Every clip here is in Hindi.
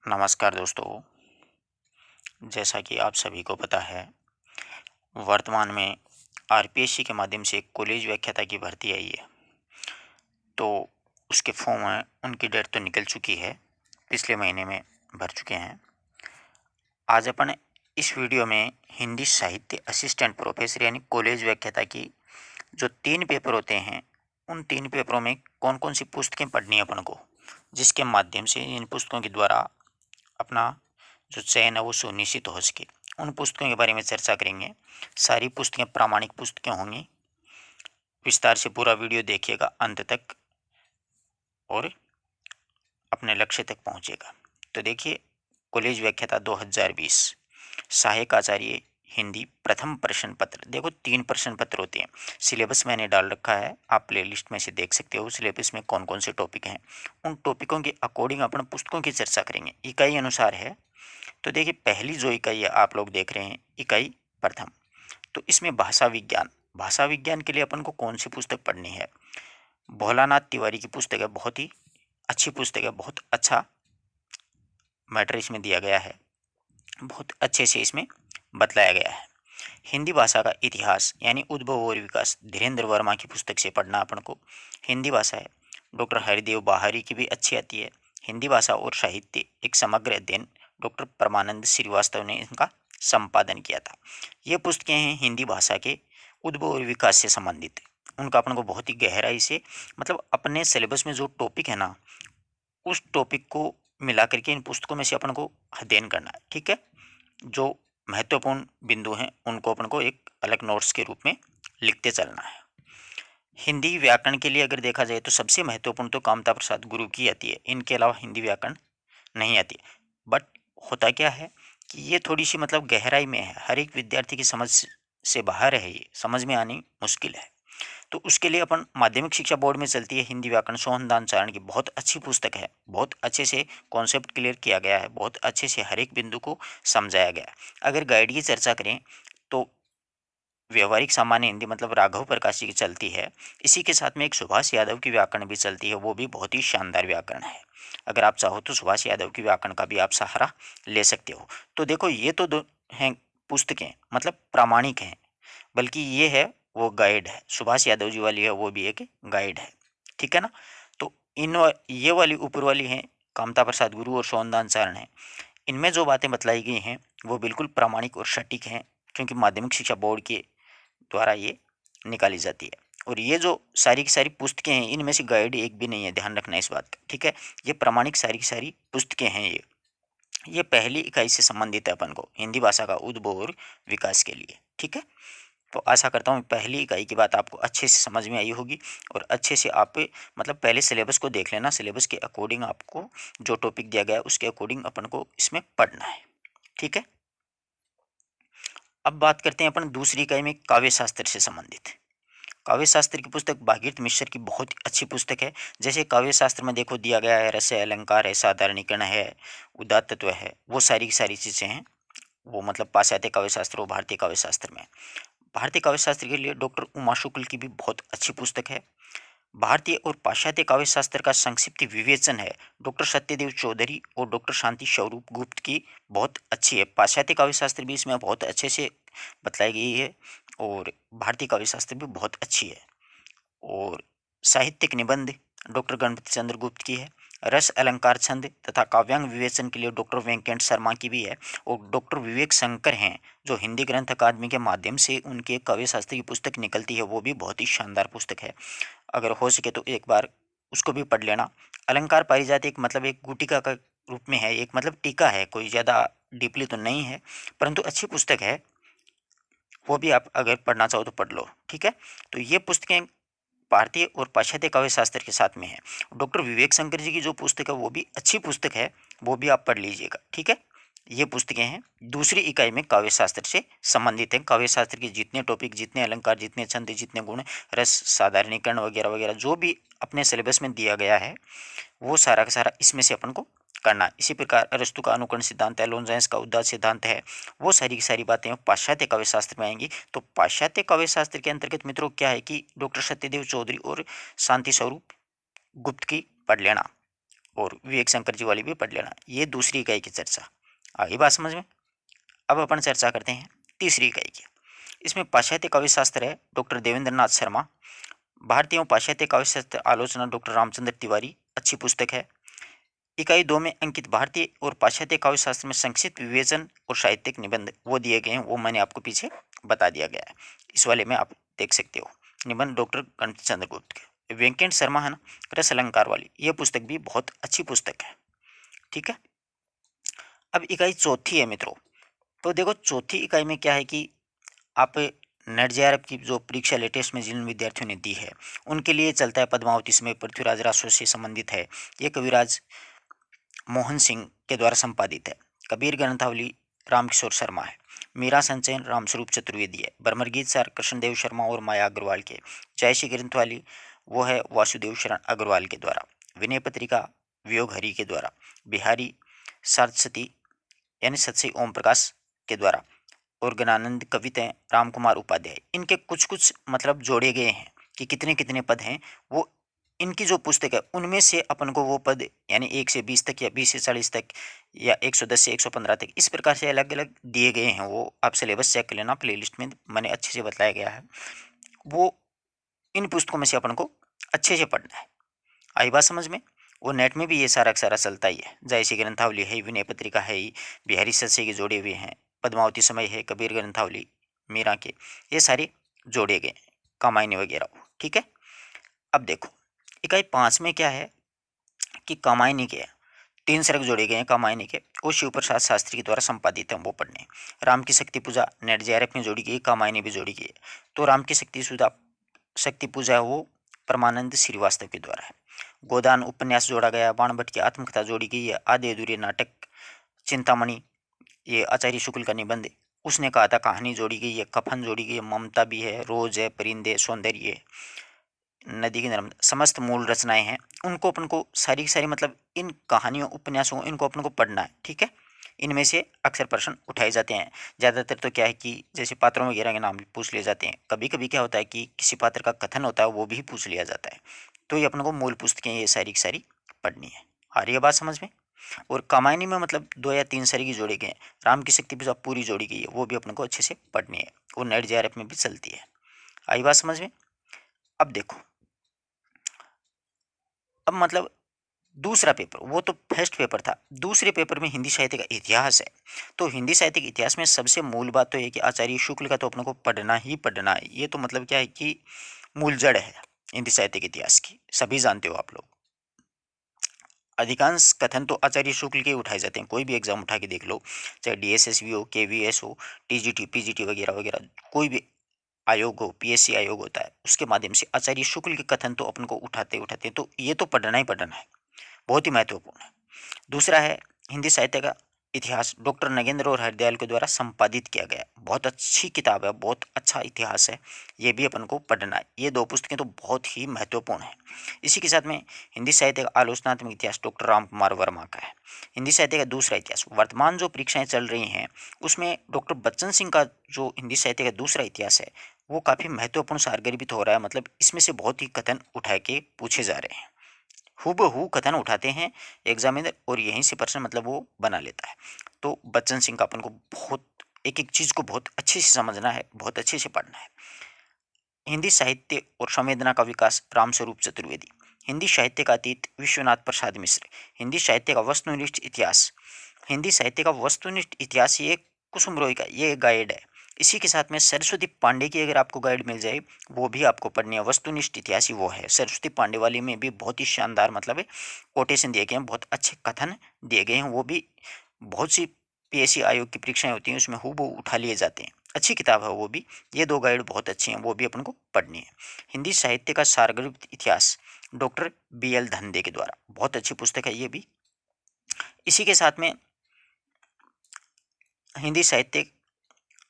नमस्कार दोस्तों। जैसा कि आप सभी को पता है, वर्तमान में आरपीएससी के माध्यम से एक कॉलेज व्याख्याता की भर्ती आई है। तो उसके फॉर्म हैं, उनकी डेट तो निकल चुकी है, पिछले महीने में भर चुके हैं। आज अपन इस वीडियो में हिंदी साहित्य असिस्टेंट प्रोफेसर यानी कॉलेज व्याख्याता की जो 3 पेपर होते हैं, उन 3 पेपरों में कौन कौन सी पुस्तकें पढ़नी है अपन को, जिसके माध्यम से इन पुस्तकों के द्वारा अपना जो चयन है वो सुनिश्चित हो सके। उन पुस्तकों के बारे में चर्चा करेंगे। सारी पुस्तकें प्रामाणिक पुस्तकें होंगी। विस्तार से पूरा वीडियो देखिएगा अंत तक और अपने लक्ष्य तक पहुंचेगा। तो देखिए, कॉलेज व्याख्याता 2020 सहायक आचार्य हिंदी प्रथम प्रश्न पत्र। देखो 3 प्रश्न पत्र होते हैं। सिलेबस मैंने डाल रखा है, आप प्लेलिस्ट में से देख सकते हो सिलेबस में कौन कौन से टॉपिक हैं। उन टॉपिकों के अकॉर्डिंग अपन पुस्तकों की चर्चा करेंगे, इकाई अनुसार है। तो देखिए, पहली जो इकाई है आप लोग देख रहे हैं, इकाई प्रथम। तो इसमें भाषा विज्ञान के लिए अपन को कौन सी पुस्तक पढ़नी है? भोलानाथ तिवारी की पुस्तक है, बहुत ही अच्छी पुस्तक है, बहुत अच्छा मैटर इसमें दिया गया है, बहुत अच्छे से इसमें बतलाया गया है। हिंदी भाषा का इतिहास यानी उद्भव और विकास, धीरेन्द्र वर्मा की पुस्तक से पढ़ना अपन को। हिंदी भाषा है, डॉक्टर हरिदेव बाहरी की भी अच्छी आती है। हिंदी भाषा और साहित्य एक समग्र अध्ययन, डॉक्टर परमानंद श्रीवास्तव ने इनका संपादन किया था। ये पुस्तकें हैं हिंदी भाषा के उद्भव और विकास से संबंधित। उनका अपन को बहुत ही गहराई से, मतलब अपने सिलेबस में जो टॉपिक है ना, उस टॉपिक को मिला करके इन पुस्तकों में से अपन को अध्ययन करना है। ठीक है, जो महत्वपूर्ण बिंदु हैं उनको अपन को एक अलग नोट्स के रूप में लिखते चलना है। हिंदी व्याकरण के लिए अगर देखा जाए तो सबसे महत्वपूर्ण तो कामता प्रसाद गुरु की आती है, इनके अलावा हिंदी व्याकरण नहीं आती। बट होता क्या है कि ये थोड़ी सी मतलब गहराई में है, हर एक विद्यार्थी की समझ से बाहर है, ये समझ में आनी मुश्किल है। तो उसके लिए अपन माध्यमिक शिक्षा बोर्ड में चलती है हिंदी व्याकरण सोहनदान चारण की, बहुत अच्छी पुस्तक है, बहुत अच्छे से कॉन्सेप्ट क्लियर किया गया है, बहुत अच्छे से हर एक बिंदु को समझाया गया है। अगर गाइड की चर्चा करें तो व्यवहारिक सामान्य हिंदी मतलब राघव प्रकाश जी की चलती है। इसी के साथ में एक सुभाष यादव की व्याकरण भी चलती है, वो भी बहुत ही शानदार व्याकरण है। अगर आप चाहो तो सुभाष यादव की व्याकरण का भी आप सहारा ले सकते हो। तो देखो, ये तो दो हैं पुस्तकें, मतलब प्रामाणिक हैं, बल्कि ये है वो गाइड है। सुभाष यादव जी वाली है वो भी एक गाइड है। ठीक है ना? तो ये वाली ऊपर वाली हैं कामता प्रसाद गुरु और सोनदान चारण है। इनमें जो बातें बतलाई गई हैं वो बिल्कुल प्रामाणिक और सटीक हैं, क्योंकि माध्यमिक शिक्षा बोर्ड के द्वारा ये निकाली जाती है। और ये जो सारी की सारी पुस्तकें हैं, इनमें से गाइड एक भी नहीं है, ध्यान रखना इस बात का। ठीक है, ये प्रामाणिक सारी की सारी पुस्तकें हैं। ये पहली इकाई से संबंधित है अपन को, हिंदी भाषा का उद्भव और विकास के लिए। ठीक है, तो आशा करता हूँ पहली इकाई की बात आपको अच्छे से समझ में आई होगी और अच्छे से आप मतलब पहले सिलेबस को देख लेना। सिलेबस के अकॉर्डिंग आपको जो टॉपिक दिया गया है उसके अकॉर्डिंग अपन को इसमें पढ़ना है। ठीक है, अब बात करते हैं अपन दूसरी इकाई में काव्य शास्त्र से संबंधित। काव्य शास्त्र की पुस्तक भागीरथ मिश्र की बहुत ही अच्छी पुस्तक है। जैसे काव्य शास्त्र में देखो दिया गया है, रस है, अलंकार है, साधारणीकरण है, उदात्तत्व है, वो सारी की सारी चीज़ें हैं। वो मतलब पाश्चात्य काव्य शास्त्र और भारतीय काव्य शास्त्र में। भारतीय काव्य शास्त्र के लिए डॉक्टर उमा शुक्ल की भी बहुत अच्छी पुस्तक है। भारतीय और पाश्चात्य काव्य शास्त्र का संक्षिप्त विवेचन है डॉक्टर सत्यदेव चौधरी और डॉक्टर शांति स्वरूप गुप्त की, बहुत अच्छी है। पाश्चात्य काव्य शास्त्र भी इसमें बहुत अच्छे से बतलाई गई है और भारतीय काव्य शास्त्र भी बहुत अच्छी है। और साहित्यिक निबंध डॉक्टर गणपति चंद्र गुप्त की है। रस अलंकार छंद तथा काव्यांग विवेचन के लिए डॉक्टर वेंकट शर्मा की भी है। और डॉक्टर विवेक शंकर हैं जो हिंदी ग्रंथ अकादमी के माध्यम से उनके काव्य शास्त्र की पुस्तक निकलती है, वो भी बहुत ही शानदार पुस्तक है। अगर हो सके तो एक बार उसको भी पढ़ लेना। अलंकार पारिजात एक मतलब एक गुटिका का रूप में है, एक मतलब टीका है, कोई ज़्यादा डीपली तो नहीं है, परंतु अच्छी पुस्तक है। वो भी आप अगर पढ़ना चाहो तो पढ़ लो। ठीक है, तो ये पुस्तकें भारतीय और पाश्चात्य काव्य शास्त्र के साथ में है। डॉक्टर विवेक शंकर जी की जो पुस्तक है वो भी अच्छी पुस्तक है, वो भी आप पढ़ लीजिएगा। ठीक है, ये पुस्तकें हैं दूसरी इकाई में काव्य शास्त्र से संबंधित हैं। काव्य शास्त्र के जितने टॉपिक, जितने अलंकार, जितने छंद, जितने गुण, रस, साधारणीकरण वगैरह वगैरह जो भी अपने सिलेबस में दिया गया है वो सारा का सारा इसमें से अपन को करना। इसी प्रकार अरस्तु का अनुकरण सिद्धांत है, लोनजाइंस का उदात सिद्धांत है, वो सारी की सारी बातें पाश्चात्य काव्य शास्त्र में आएंगी। तो पाश्चात्य काव्य शास्त्र के अंतर्गत मित्रों क्या है कि डॉक्टर सत्यदेव चौधरी और शांति स्वरूप गुप्त की पढ़ लेना। और विवेक शंकर जी वाली भी पढ़ लेना। ये दूसरी इकाई की चर्चा। आगे बात समझ में। अब अपन चर्चा करते हैं तीसरी इकाई की। इसमें पाश्चात्य काव्य शास्त्र है, डॉक्टर देवेंद्र नाथ शर्मा। भारतीय एवं पाश्चात्य काव्य शास्त्र आलोचना, डॉक्टर रामचंद्र तिवारी, अच्छी पुस्तक है। इकाई 2 में अंकित भारतीय और पाश्चात्य काव्य शास्त्र में संक्षिप्त विवेचन और साहित्यिक निबंध वो दिए गए हैं, वो मैंने आपको पीछे बता दिया गया है। इस वाले में आप देख सकते हो। निबंध डॉक्टर गणेश चंद्र गुप्त के। वेंकट शर्मा है ना, रस अलंकार वाली, ये पुस्तक भी बहुत अच्छी पुस्तक है। ठीक है। अब इकाई चौथी है मित्रों। तो देखो चौथी इकाई में क्या है कि आप नेट जेआरएफ की जो परीक्षा लेटेस्ट में जिन विद्यार्थियों ने दी है उनके लिए चलता है पद्मावती समय पृथ्वीराज रासो से संबंधित है। ये कविराज मोहन सिंह के द्वारा संपादित है। कबीर ग्रंथावली रामकिशोर शर्मा है। मीरा संचयन रामस्वरूप चतुर्वेदी है। ब्रह्मगीत सार कृष्णदेव शर्मा और माया अग्रवाल के। जयश्री ग्रंथवाली वो है वासुदेव शरण अग्रवाल के द्वारा। विनय पत्रिका वियोग हरि के द्वारा। बिहारी सरस्वती यानी सत्सई ओम प्रकाश के द्वारा। और गणानंद कविताएं राम कुमार उपाध्याय। इनके कुछ कुछ मतलब जोड़े गए हैं कि कितने कितने पद हैं। वो इनकी जो पुस्तक है उनमें से अपन को वो पद यानी 1 से 20 तक या 20 से 40 तक या 110 से 115 तक इस प्रकार से अलग अलग दिए गए हैं। वो आप सिलेबस चेक कर लेना, प्लेलिस्ट में मैंने अच्छे से बताया गया है। वो इन पुस्तकों में से अपन को अच्छे से पढ़ना है। आई बात समझ में। वो नेट में भी ये सारा सारा चलता ही है। जयसी ग्रंथावली है, विनय पत्रिका है ही, बिहारी सत्से के जोड़े हुए हैं, पद्मावती समय है, कबीर ग्रंथावली मीरा के, ये सारे जोड़े गए, कामायनी वगैरह। ठीक है। अब देखो इकाई 5 में क्या है कि कामायनी के 3 सर्ग जोड़े गए हैं कामायनी के, वो शिव प्रसाद शास्त्री के द्वारा संपादित है, वो पढ़ने। राम की शक्ति पूजा नेट जेआरएफ में जोड़ी गई, कामायनी भी जोड़ी गई है। तो राम की शक्ति पूजा है वो परमानंद श्रीवास्तव के द्वारा है। गोदान उपन्यास जोड़ा गया, बाणभट्ट की आत्मकथा जोड़ी गई है। आधे अधूरे नाटक चिंतामणि ये आचार्य शुक्ल का निबंध उसने कहा था, कहानी जोड़ी गई है। कफन जोड़ी गई है, ममता भी है, रोज है, परिंदे, सौंदर्य है, नदी की नर्मदा, समस्त मूल रचनाएं हैं। उनको अपन को सारी की सारी मतलब इन कहानियों उपन्यासों इनको अपन को पढ़ना है। ठीक है। इनमें से अक्सर प्रश्न उठाए जाते हैं। ज़्यादातर तो क्या है कि जैसे पात्रों वगैरह के नाम भी पूछ लिए जाते हैं। कभी कभी क्या होता है कि किसी पात्र का कथन होता है वो भी पूछ लिया जाता है। तो ये अपन को मूल पुस्तकें ये सारी की सारी पढ़नी है। आ रही है बात समझ में। और कामायनी में मतलब 2 या 3 सारी की जोड़ी गए हैं। राम की शक्ति भी पूरी जोड़ी गई है, वो भी अपन को अच्छे से पढ़नी है। वो नेट जेआरएफ में भी चलती है। आई बात समझ में। अब देखो अब मतलब दूसरा पेपर वो तो फर्स्ट पेपर था। दूसरे पेपर में हिंदी साहित्य का इतिहास है। तो हिंदी साहित्य के इतिहास में सबसे मूल बात तो है कि आचार्य शुक्ल का तो अपने को पढ़ना ही पढ़ना है। ये तो मतलब क्या है कि मूल जड़ है हिंदी साहित्य के इतिहास की, सभी जानते हो आप लोग। अधिकांश कथन तो आचार्य शुक्ल के उठाए जाते हैं। कोई भी एग्जाम उठा के देख लो, चाहे डीएसएसबी हो, केवीएस हो, टीजीटी पीजीटी वगैरह वगैरह, कोई भी आयोग हो, पीएससी आयोग होता है, उसके माध्यम से आचार्य शुक्ल के कथन तो अपन को उठाते उठाते हैं। तो ये तो पढ़ना ही पढ़ना है, बहुत ही महत्वपूर्ण है। दूसरा है हिंदी साहित्य का इतिहास, डॉक्टर नगेंद्र और हरदयाल के द्वारा संपादित किया गया। बहुत अच्छी किताब है, बहुत अच्छा इतिहास है, ये भी अपन को पढ़ना है। ये 2 पुस्तकें तो बहुत ही महत्वपूर्ण है। इसी के साथ में हिंदी साहित्य का आलोचनात्मक इतिहास डॉक्टर राम कुमार वर्मा का है। हिंदी साहित्य का दूसरा इतिहास, वर्तमान जो परीक्षाएं चल रही हैं उसमें डॉक्टर बच्चन सिंह का जो हिंदी साहित्य का दूसरा इतिहास है वो काफ़ी महत्वपूर्ण सारगर्भित हो रहा है। मतलब इसमें से बहुत ही कथन उठा के पूछे जा रहे हैं, हूबहू कथन उठाते हैं एग्जामिनर और यहीं से प्रश्न मतलब वो बना लेता है। तो बच्चन सिंह का अपन को बहुत एक एक चीज़ को बहुत अच्छे से समझना है, बहुत अच्छे से पढ़ना है। हिंदी साहित्य और संवेदना का विकास रामस्वरूप चतुर्वेदी। हिंदी साहित्य का अतीत विश्वनाथ प्रसाद मिश्र। हिंदी साहित्य का वस्तुनिष्ठ इतिहास, हिंदी साहित्य का वस्तुनिष्ठ इतिहास ये कुसुम रोय का ये गाइड है। इसी के साथ में सरस्वती पांडे की अगर आपको गाइड मिल जाए वो भी आपको पढ़नी है। वस्तुनिष्ठ इतिहास ही वो है। सरस्वती पांडे वाली में भी बहुत ही शानदार मतलब कोटेशन दिए गए हैं, बहुत अच्छे कथन दिए गए हैं। वो भी बहुत सी पीएससी आयोग की परीक्षाएं होती हैं उसमें हूबहू उठा लिए जाते हैं। अच्छी किताब है वो भी। ये 2 गाइड बहुत अच्छी हैं, वो भी अपन को पढ़नी है। हिंदी साहित्य का सारगर्भित इतिहास डॉक्टर BL धंधे के द्वारा, बहुत अच्छी पुस्तक है ये भी। इसी के साथ में हिंदी साहित्य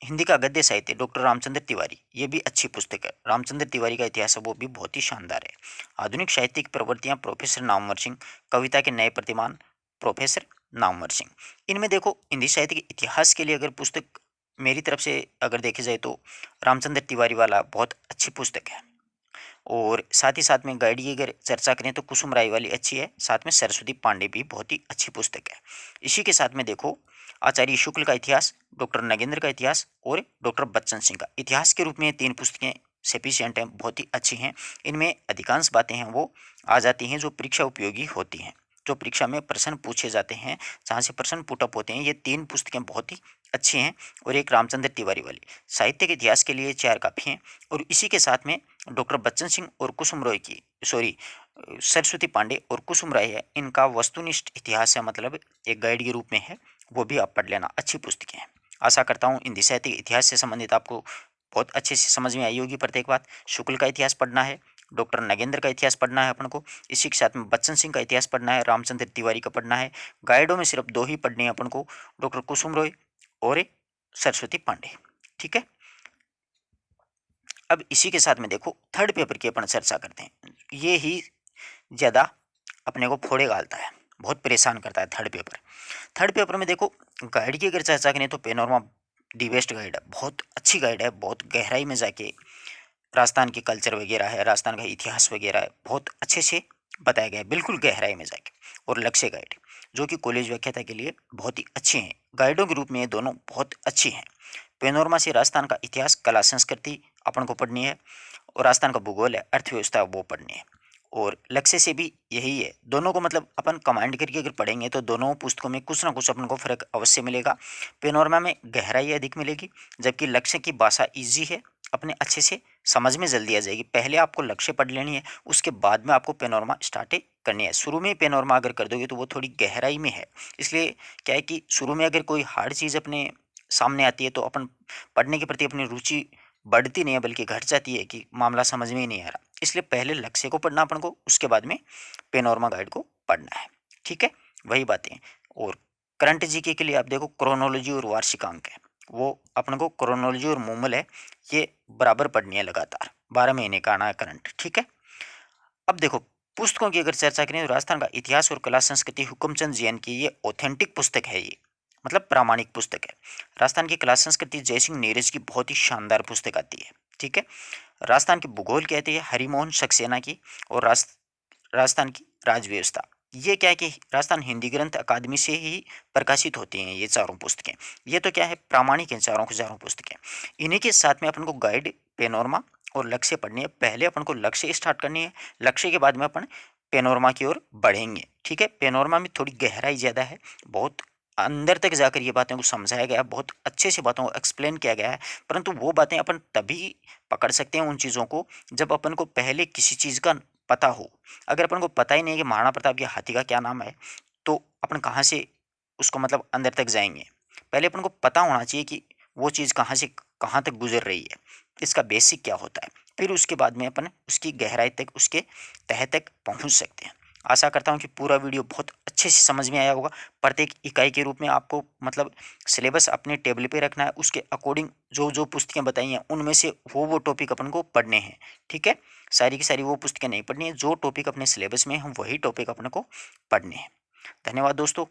हिंदी का गद्य साहित्य डॉक्टर रामचंद्र तिवारी, ये भी अच्छी पुस्तक है। रामचंद्र तिवारी का इतिहास है वो भी बहुत ही शानदार है। आधुनिक साहित्यिक प्रवृत्तियां प्रोफेसर नामवर सिंह, कविता के नए प्रतिमान प्रोफेसर नामवर सिंह। इनमें देखो हिंदी साहित्य के इतिहास के लिए अगर पुस्तक मेरी तरफ से अगर देखी जाए तो रामचंद्र तिवारी वाला बहुत अच्छी पुस्तक है। और साथ ही साथ में गाइड की अगर चर्चा करें तो कुसुम राय वाली अच्छी है, साथ में सरस्वती पांडे भी बहुत ही अच्छी पुस्तक है। इसी के साथ में देखो आचार्य शुक्ल का इतिहास, डॉक्टर नगेंद्र का इतिहास और डॉक्टर बच्चन सिंह का इतिहास के रूप में 3 पुस्तकें सफिशिएंट हैं, बहुत ही अच्छी हैं। इनमें अधिकांश बातें हैं वो आ जाती हैं जो परीक्षा उपयोगी होती हैं, जो परीक्षा में प्रश्न पूछे जाते हैं, जहाँ से प्रश्न पुटअप होते हैं। ये 3 पुस्तकें बहुत ही अच्छी हैं और एक रामचंद्र तिवारी वाली। साहित्य के इतिहास के लिए 4 काफ़ी हैं। और इसी के साथ में डॉक्टर बच्चन सिंह और कुसुम रॉय की सरस्वती पांडे और कुसुम राय है, इनका वस्तुनिष्ठ इतिहास है, मतलब एक गाइड के रूप में है, वो भी आप पढ़ लेना, अच्छी पुस्तकें हैं। आशा करता हूँ हिंदी साहित्य के इतिहास से संबंधित आपको बहुत अच्छे से समझ में आई होगी प्रत्येक बात। शुक्ल का इतिहास पढ़ना है, डॉक्टर नगेंद्र का इतिहास पढ़ना है अपन को, इसी के साथ में बच्चन सिंह का इतिहास पढ़ना है, रामचंद्र तिवारी का पढ़ना है। गाइडों में सिर्फ 2 ही पढ़ने हैं अपन को, डॉक्टर कुसुम रॉय और एक सरस्वती पांडे। ठीक है, अब इसी के साथ में देखो थर्ड पेपर की अपन चर्चा करते हैं। ये ही ज़्यादा अपने को फोड़े गालता है, बहुत परेशान करता है थर्ड पेपर। थर्ड पेपर में देखो गाइड की अगर चर्चा करें तो पेनोरमा दी बेस्ट गाइड है, बहुत अच्छी गाइड है, बहुत गहराई में जाके राजस्थान की कल्चर वगैरह है, राजस्थान का इतिहास वगैरह है, बहुत अच्छे से बताया गया है, बिल्कुल गहराई में जाके। और लक्ष्य गाइड जो कि कॉलेज व्याख्याता के लिए बहुत ही अच्छी हैं, गाइडों के रूप में ये दोनों बहुत अच्छी हैं। पेनोरमा से राजस्थान का इतिहास, कला, संस्कृति अपन को पढ़नी है, और राजस्थान का भूगोल है, अर्थव्यवस्था वो पढ़नी है। और लक्ष्य से भी यही है, दोनों को मतलब अपन कमांड करके अगर पढ़ेंगे तो दोनों पुस्तकों में कुछ ना कुछ अपन को फर्क अवश्य मिलेगा। पेनोरमा में गहराई अधिक मिलेगी, जबकि लक्ष्य की भाषा इजी है, अपने अच्छे से समझ में जल्दी आ जाएगी। पहले आपको लक्ष्य पढ़ लेनी है, उसके बाद में आपको पेनोरमा स्टार्ट करनी है। शुरू में पेनोरमा अगर कर दोगे तो वो थोड़ी गहराई में है, इसलिए क्या है कि शुरू में अगर कोई हार्ड चीज़ अपने सामने आती है तो अपन पढ़ने के प्रति अपनी रुचि बढ़ती नहीं है बल्कि घट जाती है कि मामला समझ में ही नहीं आ रहा। इसलिए पहले लक्ष्य को पढ़ना अपन को, उसके बाद में पेनोरमा गाइड को पढ़ना है। ठीक है, वही बातें। और करंट जीके के लिए आप देखो क्रोनोलॉजी और वार्षिकांक है, वो अपन को क्रोनोलॉजी और मूमल है, ये बराबर पढ़नी है लगातार, 12 महीने का आना है करंट। ठीक है, अब देखो पुस्तकों की अगर चर्चा करें तो राजस्थान का इतिहास और कला संस्कृति हुकुमचंद जैन की ये ऑथेंटिक पुस्तक है, ये मतलब प्रामाणिक पुस्तक है। राजस्थान की कला संस्कृति जयसिंह नीरज की बहुत ही शानदार पुस्तक आती है। ठीक है, राजस्थान की भूगोल कहते हैं हरिमोहन सक्सेना की, और राजस्थान की राजव्यवस्था, ये क्या है कि राजस्थान हिंदी ग्रंथ अकादमी से ही प्रकाशित होती हैं ये चारों पुस्तकें। ये तो क्या है, प्रामाणिक हैं चारों की चारों पुस्तकें। इन्हीं के साथ में अपन को गाइड, पेनोरमा और लक्ष्य पढ़नी है। पहले अपन को लक्ष्य स्टार्ट करनी है, लक्ष्य के बाद में अपन पेनोरमा की ओर बढ़ेंगे। ठीक है, पेनोरमा में थोड़ी गहराई ज़्यादा है, बहुत अंदर तक जाकर ये बातों को समझाया गया है, बहुत अच्छे से बातों को एक्सप्लेन किया गया है। परंतु वो बातें अपन तभी पकड़ सकते हैं उन चीज़ों को जब अपन को पहले किसी चीज़ का पता हो। अगर अपन को पता ही नहीं है कि महाराणा प्रताप के हाथी का क्या नाम है, तो अपन कहाँ से उसको मतलब अंदर तक जाएंगे। पहले अपन को पता होना चाहिए कि वो चीज़ कहाँ से कहाँ तक गुजर रही है, इसका बेसिक क्या होता है, फिर उसके बाद में अपन उसकी गहराई तक, उसके तह तक पहुँच सकते हैं। आशा करता हूँ कि पूरा वीडियो बहुत अच्छे से समझ में आया होगा। प्रत्येक इकाई के रूप में आपको मतलब सिलेबस अपने टेबल पे रखना है, उसके अकॉर्डिंग जो जो पुस्तकें बताई हैं उनमें से वो टॉपिक अपन को पढ़ने हैं। ठीक है, सारी की सारी वो पुस्तकें नहीं पढ़नी है, जो टॉपिक अपने सिलेबस में हम वही टॉपिक अपने को पढ़ने हैं। धन्यवाद दोस्तों,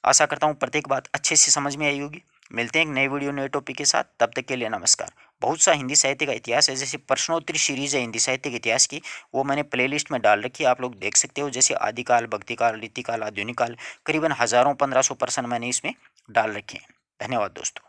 आशा करता हूँ प्रत्येक बात अच्छे से समझ में आई होगी। मिलते हैं एक नए वीडियो नए टॉपिक के साथ, तब तक के लिए नमस्कार। बहुत सा हिंदी साहित्य का इतिहास है, जैसे प्रश्नोत्तरी सीरीज है हिंदी साहित्य के इतिहास की, वो मैंने प्लेलिस्ट में डाल रखी है, आप लोग देख सकते हो। जैसे आदिकाल, भक्तिकाल, रीतिकाल, आधुनिक काल, करीबन हज़ारों 1500 प्रश्न मैंने इसमें डाल रखे हैं। धन्यवाद दोस्तों।